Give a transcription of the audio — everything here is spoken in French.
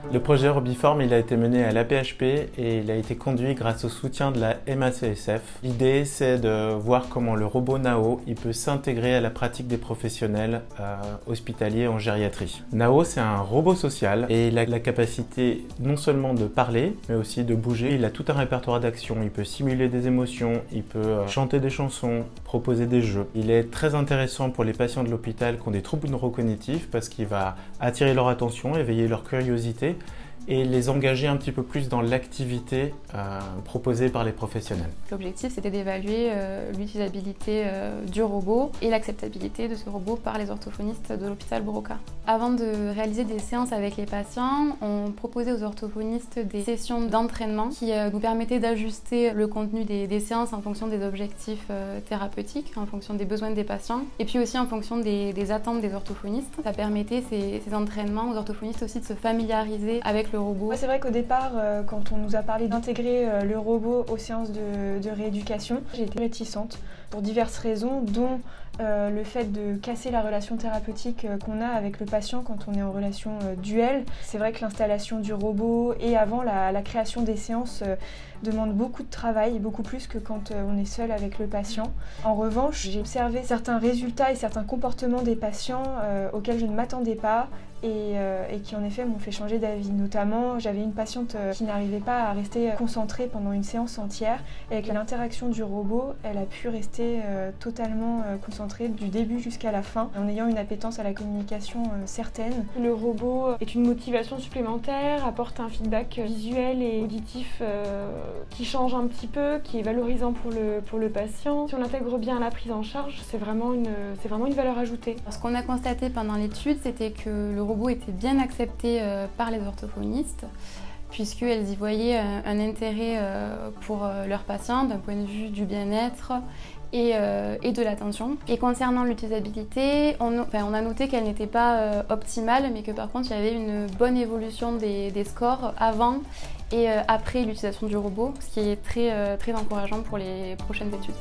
Le projet Robiform il a été mené à l'AP-HP et il a été conduit grâce au soutien de la MACSF. L'idée c'est de voir comment le robot Nao il peut s'intégrer à la pratique des professionnels hospitaliers en gériatrie. Nao c'est un robot social et il a la capacité non seulement de parler mais aussi de bouger. Il a tout un répertoire d'actions, il peut simuler des émotions, il peut chanter des chansons, proposer des jeux. Il est très intéressant pour les patients de l'hôpital qui ont des troubles neurocognitifs parce qu'il va attirer leur attention, éveiller leur curiosité et les engager un petit peu plus dans l'activité proposée par les professionnels. L'objectif, c'était d'évaluer l'utilisabilité du robot et l'acceptabilité de ce robot par les orthophonistes de l'hôpital Broca. Avant de réaliser des séances avec les patients, on proposait aux orthophonistes des sessions d'entraînement qui nous permettaient d'ajuster le contenu des séances en fonction des objectifs thérapeutiques, en fonction des besoins des patients et puis aussi en fonction des attentes des orthophonistes. Ça permettait ces entraînements aux orthophonistes aussi de se familiariser avec le robot. C'est vrai qu'au départ, quand on nous a parlé d'intégrer le robot aux séances de rééducation, j'ai été réticente pour diverses raisons, dont le fait de casser la relation thérapeutique qu'on a avec le patient quand on est en relation duel. C'est vrai que l'installation du robot et avant la création des séances demande beaucoup de travail, beaucoup plus que quand on est seul avec le patient. En revanche, j'ai observé certains résultats et certains comportements des patients auxquels je ne m'attendais pas et qui en effet m'ont fait changer d'avis. Notamment, j'avais une patiente qui n'arrivait pas à rester concentrée pendant une séance entière et avec l'interaction du robot, elle a pu rester totalement concentrée du début jusqu'à la fin en ayant une appétence à la communication certaine. Le robot est une motivation supplémentaire, apporte un feedback visuel et auditif qui change un petit peu, qui est valorisant pour le patient. Si on l'intègre bien à la prise en charge, c'est vraiment une valeur ajoutée. Ce qu'on a constaté pendant l'étude, c'était que le robot était bien accepté par les orthophonistes puisqu'elles y voyaient un intérêt pour leurs patients d'un point de vue du bien-être et de l'attention. Et concernant l'utilisabilité, on a noté qu'elle n'était pas optimale, mais que par contre il y avait une bonne évolution des scores avant et après l'utilisation du robot, ce qui est très encourageant pour les prochaines études.